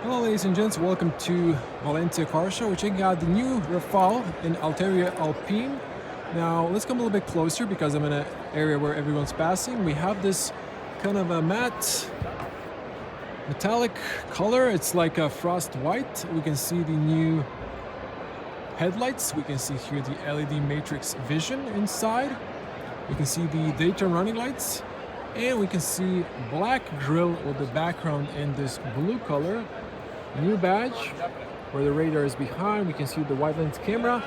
Hello ladies and gents, welcome to Valencia Car Show. We're checking out the new Rafale in Atelier Alpine. Now let's come a little bit closer because I'm in an area where everyone's passing. We have this kind of a matte metallic color. It's like a frost white. We can see the new headlights. We can see here the LED matrix vision inside. We can see the daytime running lights. And we can see black grille with the background in this blue color. New badge where the radar is behind. We can see the wide lens camera.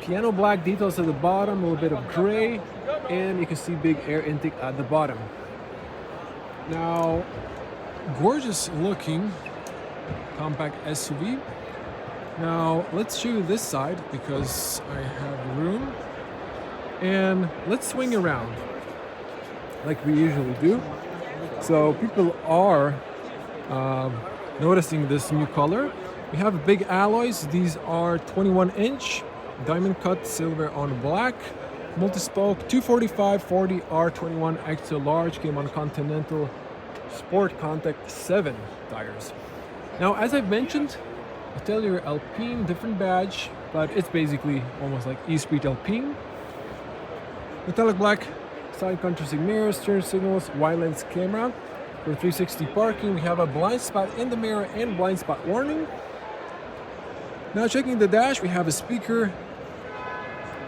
Piano black details at the bottom, a little bit of gray, and you can see big air intake at the bottom. Now, gorgeous looking compact SUV. Now, let's show you this side because I have room. And let's swing around like we usually do. So people are noticing this new color. We have big alloys. These are 21-inch diamond cut silver on black, multi-spoke 245/40 R21 extra large, came on Continental Sport Contact 7 tires. Now, as I've mentioned, Atelier Alpine, different badge, but it's basically almost like E-Street Alpine. Metallic black side contrasting mirrors, turn signals, wide lens camera. For 360 parking, we have a blind spot in the mirror and blind spot warning. Now checking the dash, we have a speaker.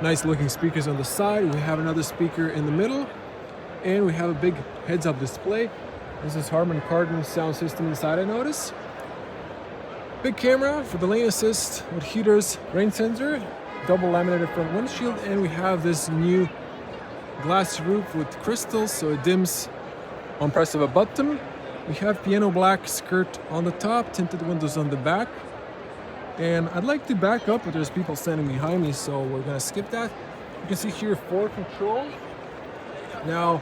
Nice looking speakers on the side. We have another speaker in the middle. And we have a big heads-up display. This is Harman Kardon sound system inside, I notice. Big camera for the lane assist with heaters, rain sensor, double laminated front windshield, and we have this new glass roof with crystals so it dims on press of a button. We have piano black skirt on the top, tinted windows on the back. And I'd like to back up, but there's people standing behind me, so we're gonna skip that. You can see here 4 controls. Now,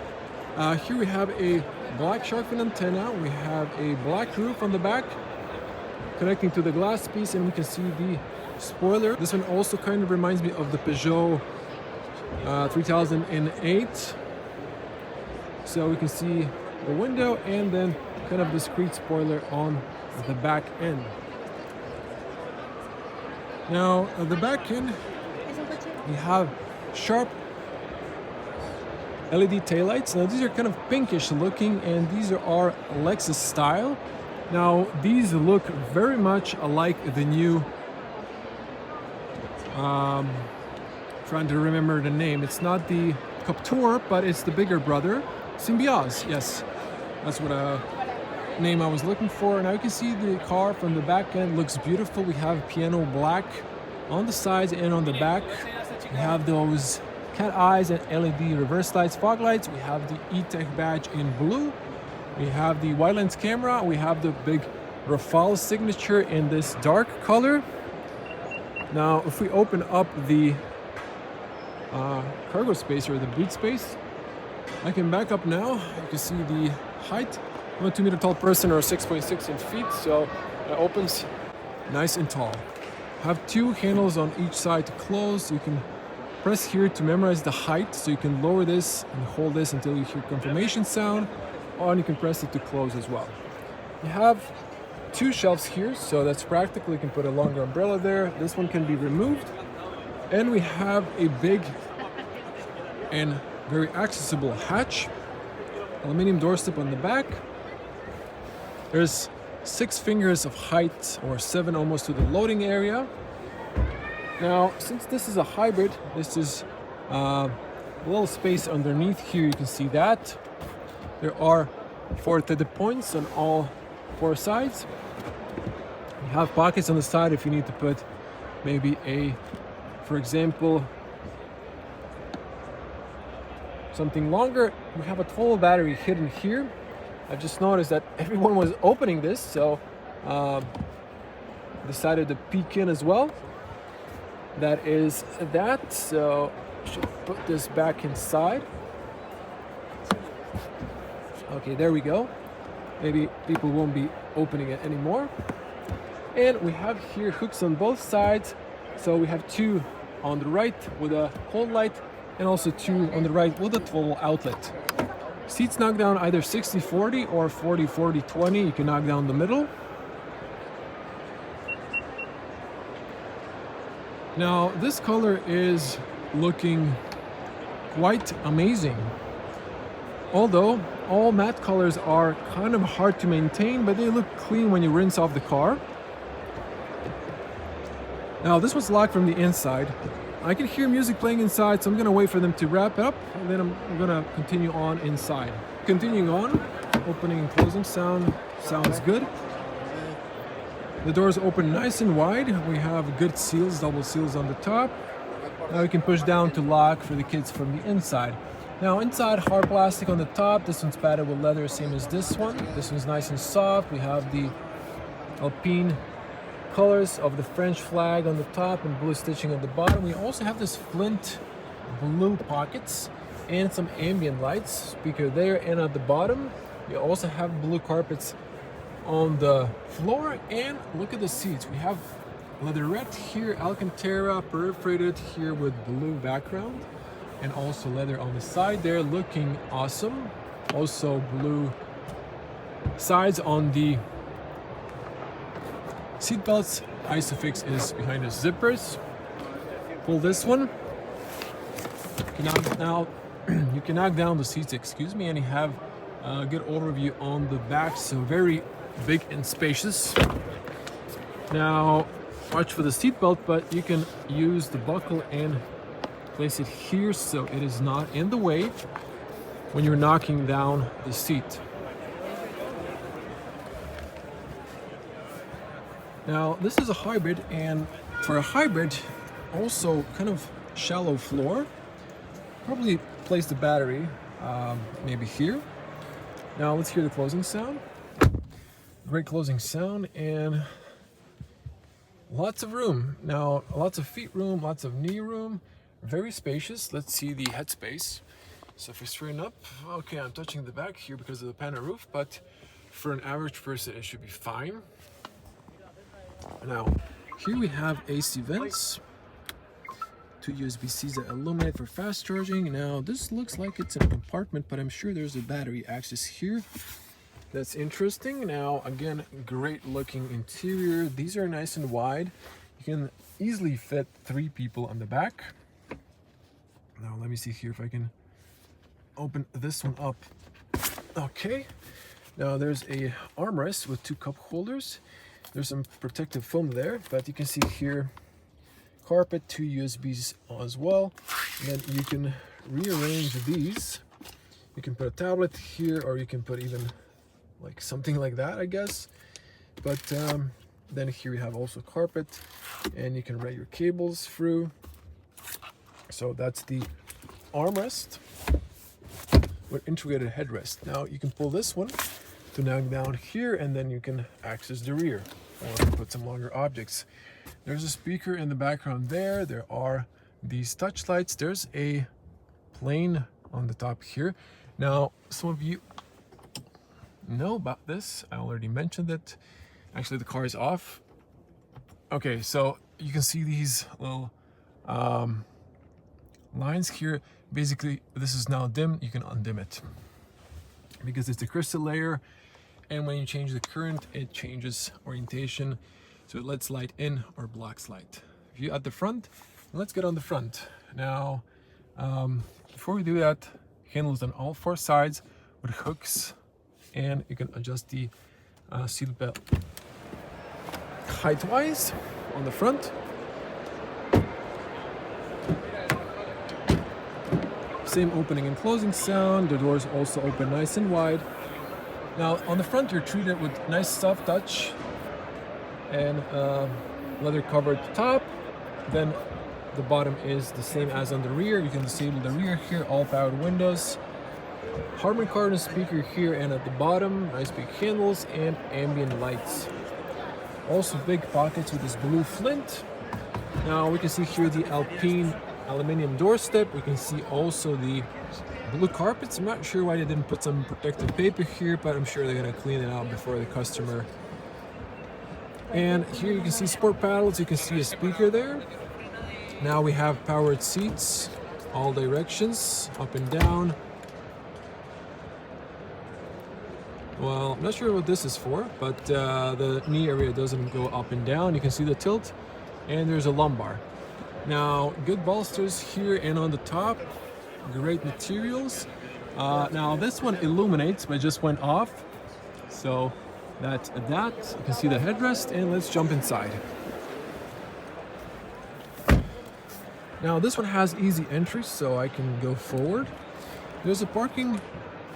here we have a black shark fin antenna. We have a black roof on the back connecting to the glass piece, and we can see the spoiler. This one also kind of reminds me of the Peugeot 3008. So we can see the window and then kind of discrete spoiler on the back end. Now at the back end we have sharp LED taillights. Now these are kind of pinkish looking and these are Lexus style. Now these look very much like the new trying to remember the name. It's not the Captur, but it's the bigger brother. Symbioz, yes. That's what name I was looking for. Now you can see the car from the back end looks beautiful. We have piano black on the sides and on the back. We have those cat eyes and LED reverse lights, fog lights. We have the E-Tech badge in blue. We have the wide lens camera. We have the big Rafale signature in this dark color. Now, if we open up the cargo space or the boot space, I can back up now. You can see the height. I'm a 2-meter tall person or 6.6 inch feet, so it opens nice and tall. Have 2 handles on each side to close. You can press here to memorize the height, so you can lower this and hold this until you hear confirmation sound, or you can press it to close as well. You have 2 shelves here, so that's practical. You can put a longer umbrella there. This one can be removed. And we have a big and very accessible hatch. Aluminum doorstep on the back. There's 6 fingers of height, or 7 almost, to the loading area. Now, since this is a hybrid, this is a little space underneath here. You can see that. There are 4 threaded points on all 4 sides. You have pockets on the side if you need to put maybe for example, something longer. We have a 12 battery hidden here. I've just noticed that everyone was opening this, so decided to peek in as well. That is that, so I should put this back inside. Okay, there we go. Maybe people won't be opening it anymore. And we have here hooks on both sides. So we have 2 on the right with a cold light and also 2 on the right with a 12 outlet. Seats knock down either 60-40 or 40-40-20. You can knock down the middle. Now this color is looking quite amazing. Although all matte colors are kind of hard to maintain, but they look clean when you rinse off the car. Now this one's locked from the inside. I can hear music playing inside, so I'm gonna wait for them to wrap it up, and then I'm gonna continue on inside. Continuing on, opening and closing sound sounds good. The doors open nice and wide. We have good seals, double seals on the top. Now we can push down to lock for the kids from the inside. Now inside, hard plastic on the top. This one's padded with leather, same as this one. This one's nice and soft. We have the Alpine colors of the French flag on the top and blue stitching at the bottom. We also have this flint blue pockets and some ambient lights, speaker there and at the bottom. We also have blue carpets on the floor, and look at the seats. We have leatherette here, Alcantara perforated here with blue background, and also leather on the side there, looking awesome. Also blue sides on the seat belts. Isofix is behind the zippers. Pull this one. You can knock down the seats, excuse me, and you have a good overview on the back, so very big and spacious. Now watch for the seat belt, but you can use the buckle and place it here so it is not in the way when you're knocking down the seat. Now this is a hybrid, and for a hybrid, also kind of shallow floor. Probably place the battery maybe here. Now let's hear the closing sound. Great closing sound and lots of room. Now lots of feet room, lots of knee room, very spacious. Let's see the headspace. So if we straighten up, okay, I'm touching the back here because of the panel roof, but for an average person it should be fine. Now here we have AC vents, 2 USB-Cs that illuminate for fast charging. Now this looks like it's in a compartment, but I'm sure there's a battery access here. That's interesting. Now again, great looking interior. These are nice and wide. You can easily fit 3 people on the back. Now let me see here if I can open this one up. Okay, now there's a armrest with 2 cup holders. There's some protective film there, but you can see here carpet, 2 USBs as well. And then you can rearrange these. You can put a tablet here, or you can put even like something like that, I guess. But then here you have also carpet, and you can run your cables through. So that's the armrest with integrated headrest. Now you can pull this one to knock down here, and then you can access the rear or put some longer objects. There's a speaker in the background there. There are these touch lights. There's a plane on the top here. Now some of you know about this. I already mentioned it. Actually, the car is off. Okay, so you can see these little lines here. Basically, this is now dimmed. You can undim it because it's a crystal layer, and when you change the current, it changes orientation, so it lets light in or blocks light. If you at the front, let's get on the front. Now, before we do that, handles on all 4 sides with hooks, and you can adjust the seat belt height-wise on the front. Same opening and closing sound. The doors also open nice and wide. Now on the front, you're treated with nice soft touch and leather covered top. Then the bottom is the same as on the rear. You can disable the rear here, all powered windows. Harman Kardon speaker here and at the bottom, nice big handles and ambient lights. Also big pockets with this blue flint. Now we can see here the Alpine aluminum doorstep. We can see also the blue carpets. I'm not sure why they didn't put some protective paper here, but I'm sure they're gonna clean it out before the customer. And here you can see sport paddles. You can see a speaker there. Now we have powered seats, all directions, up and down. Well, I'm not sure what this is for, but the knee area doesn't go up and down. You can see the tilt, and there's a lumbar. Now, good bolsters here and on the top, great materials. Now this one illuminates, but just went off. So that's that. You can see the headrest, and let's jump inside. Now this one has easy entry, so I can go forward. There's a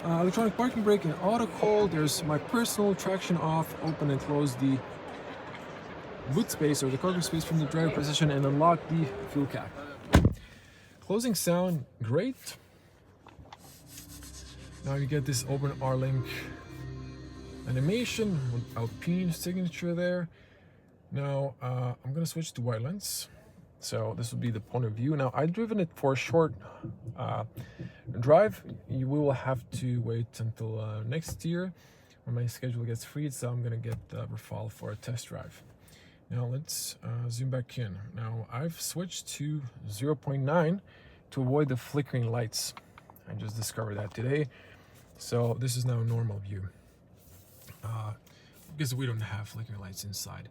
electronic parking brake and auto hold. There's my personal traction off, open and close the boot space or the cargo space from the driver position, and unlock the fuel cap. Closing sound, great. Now you get this open R-Link animation with Alpine signature there. Now I'm gonna switch to wide lens. So this will be the point of view. Now I've driven it for a short drive. We will have to wait until next year when my schedule gets freed. So I'm gonna get the Rafale for a test drive. Now let's zoom back in. Now I've switched to 0.9 to avoid the flickering lights. I just discovered that today. So this is now a normal view because we don't have flickering lights inside.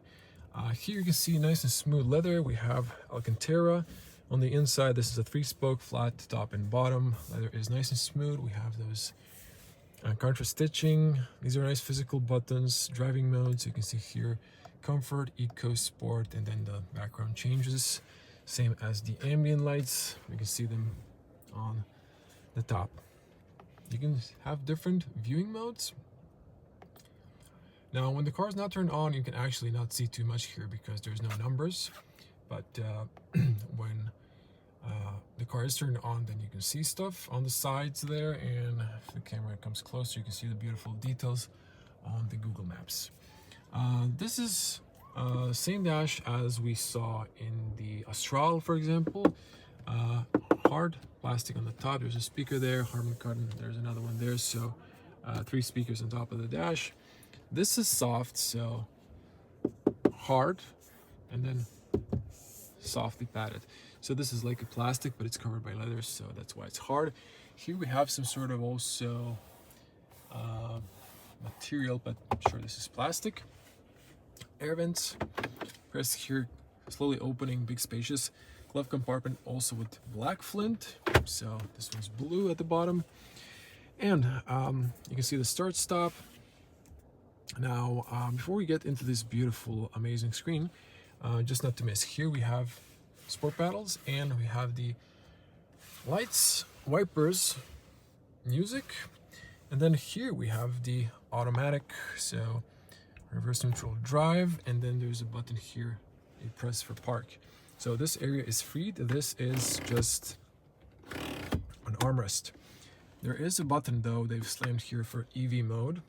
Here you can see nice and smooth leather. We have Alcantara on the inside. This is a 3-spoke flat top and bottom. Leather is nice and smooth. We have those contrast stitching. These are nice physical buttons. Driving modes, you can see here, comfort, eco, sport, and then the background changes. Same as the ambient lights. We can see them on the top. You can have different viewing modes. Now, when the car is not turned on, you can actually not see too much here because there's no numbers. But when the car is turned on, then you can see stuff on the sides there. And if the camera comes closer, you can see the beautiful details on the Google Maps. This is same dash as we saw in the Austral, for example. Hard plastic on the top. There's a speaker there, Harman Kardon. There's another one there. So 3 speakers on top of the dash. This is soft, so hard, and then softly padded. So this is like a plastic, but it's covered by leather, so that's why it's hard. Here we have some sort of also material, but I'm sure this is plastic. Air vents, press here, slowly opening, big spacious. Glove compartment also with black flint, so this one's blue at the bottom. And you can see the start stop. Now, before we get into this beautiful, amazing screen, just not to miss, here we have sport paddles, and we have the lights, wipers, music, and then here we have the automatic, so reverse neutral drive, and then there's a button here, you press for park. So this area is freed. This is just an armrest. There is a button though they've slammed here for EV mode.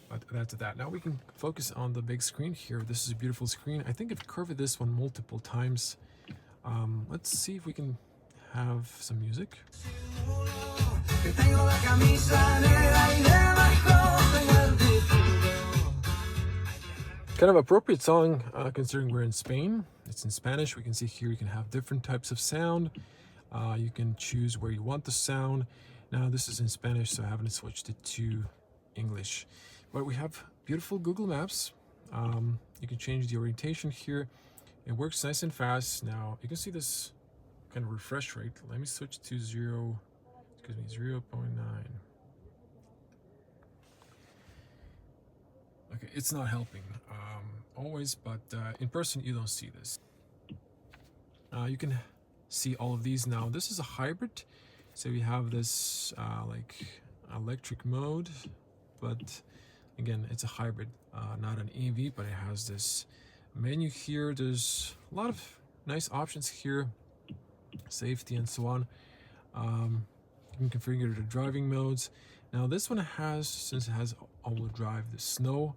But that's that. Now we can focus on the big screen here. This is a beautiful screen. I think I've covered this one multiple times. Let's see if we can have some music. Kind of appropriate song considering we're in Spain. It's in Spanish. We can see here you can have different types of sound. You can choose where you want the sound. Now this is in Spanish, so I haven't switched it to English. But we have beautiful Google Maps. You can change the orientation here. It works nice and fast. Now you can see this kind of refresh rate. Let me switch to 0.9. Okay, it's not helping always, but in person you don't see this. You can see all of these now. This is a hybrid, so we have this like electric mode, but again, it's a hybrid, not an EV, but it has this menu here. There's a lot of nice options here, safety and so on. You can configure the driving modes. Now this one has, since it has all-wheel drive, the snow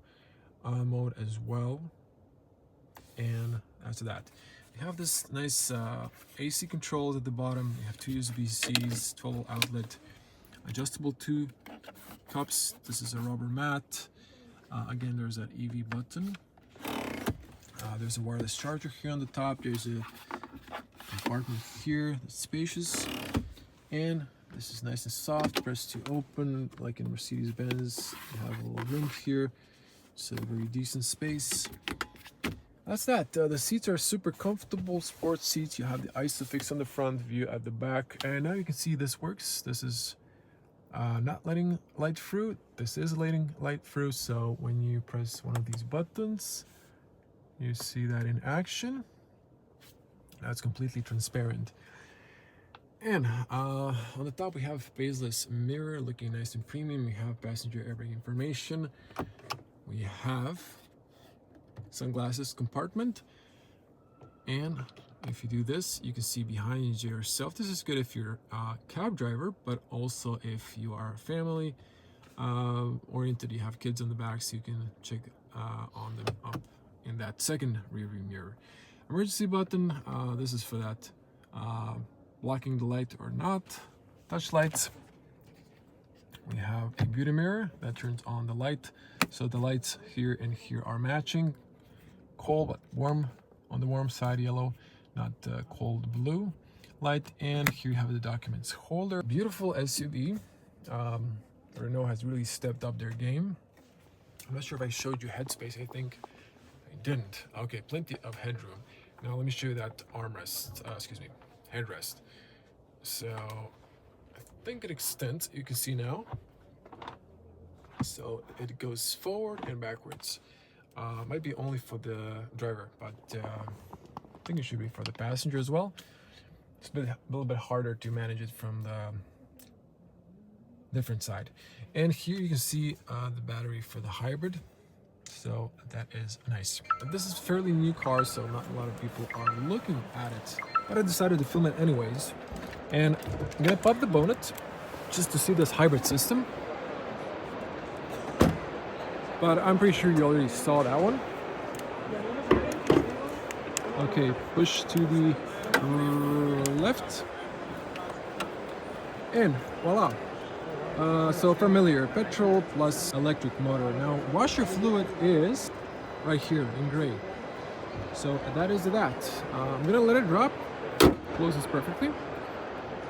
mode as well. And after that, we have this nice AC controls at the bottom. We have 2 USB-Cs, 12 outlet, adjustable 2 cups. This is a rubber mat. Again, there's that EV button. There's a wireless charger here on the top. There's a compartment here that's spacious. And this is nice and soft. Press to open, like in Mercedes-Benz. You have a little room here, so very decent space. That's that. The seats are super comfortable, sports seats. You have the ISOFIX on the front, view at the back, and now you can see this works. This is not letting light through. This is letting light through. So when you press one of these buttons, you see that in action. That's completely transparent. And on the top we have faceless mirror, looking nice and premium. We have passenger airbag information. We have sunglasses compartment, and if you do this, you can see behind yourself. This is good if you're a cab driver, but also if you are family oriented, you have kids in the back, so you can check on them up in that second rear view mirror. Emergency button, this is for that blocking the light or not. Touch lights. We have a beauty mirror that turns on the light, so the lights here and here are matching. Cold but warm, on the warm side yellow, not cold blue light. And here you have the documents holder. Beautiful SUV. Renault has really stepped up their game. I'm not sure if I showed you headspace. I think I didn't. Okay, plenty of headroom. Now let me show you that armrest, headrest. So I think it extends, you can see now. So it goes forward and backwards. Might be only for the driver, but I think it should be for the passenger as well. It's a little bit harder to manage it from the different side. And here you can see the battery for the hybrid. So that is nice. This is a fairly new car, so not a lot of people are looking at it. But I decided to film it anyways. And I'm gonna pop the bonnet just to see this hybrid system. But I'm pretty sure you already saw that one. Okay, push to the left. And voila. So familiar, petrol plus electric motor. Now, washer fluid is right here in gray. So that is that. I'm gonna let it drop. Closes perfectly.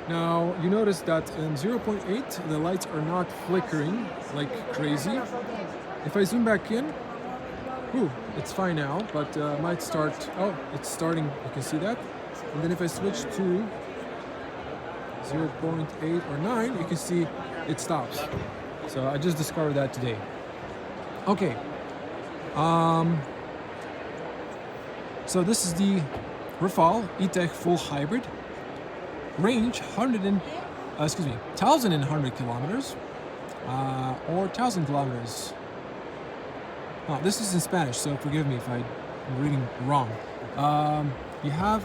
Now, you notice that in 0.8, the lights are not flickering like crazy. If I zoom back in, it's fine now, but might start, it's starting, you can see that. And then if I switch to 0.8 or 9, you can see it stops. So I just discovered that today. Okay. So this is the Rafale E-Tech Full Hybrid. Range 1,100 kilometers or 1,000 kilometers. Oh, this is in Spanish, so forgive me if I'm reading wrong. You have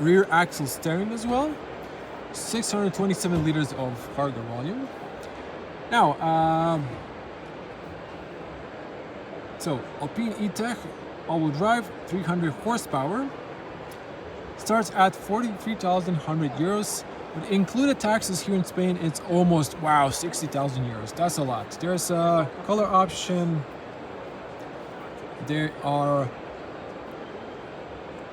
rear axle steering as well. 627 liters of cargo volume. Now, so Alpine E-Tech all-wheel drive, 300 horsepower. Starts at 43,100 euros. With included taxes here in Spain, it's almost, 60,000 euros. That's a lot. There's a color option. This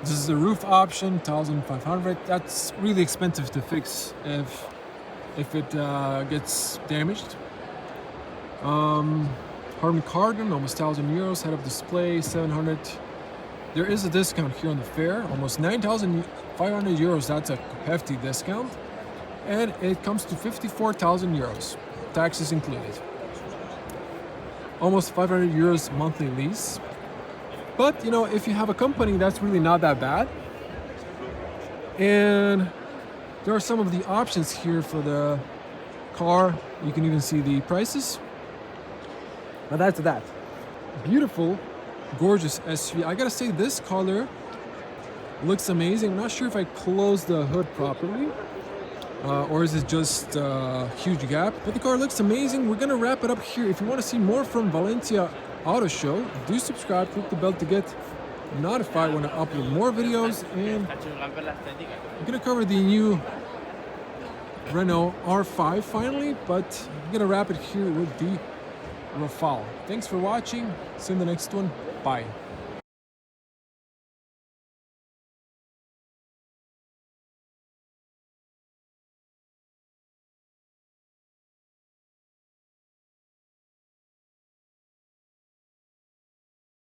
is the roof option, 1,500. That's really expensive to fix if it gets damaged. Carbon cardan, almost 1,000 euros. Head-up display, 700. There is a discount here on the fare, almost 9,500 euros. That's a hefty discount. And it comes to 54,000 euros, taxes included. Almost 500 euros monthly lease. But, if you have a company, that's really not that bad. And there are some of the options here for the car. You can even see the prices. But that's that. Beautiful, gorgeous SUV. I gotta say, this color looks amazing. I'm not sure if I closed the hood properly. Or is it just a huge gap? But the car looks amazing. We're gonna wrap it up here. If you want to see more from Barcelona Auto Show, do subscribe, click the bell to get notified when I upload more videos. And I'm gonna cover the new Renault R5 finally, but I'm gonna wrap it here with the Rafale. Thanks for watching. See you in the next one. Bye.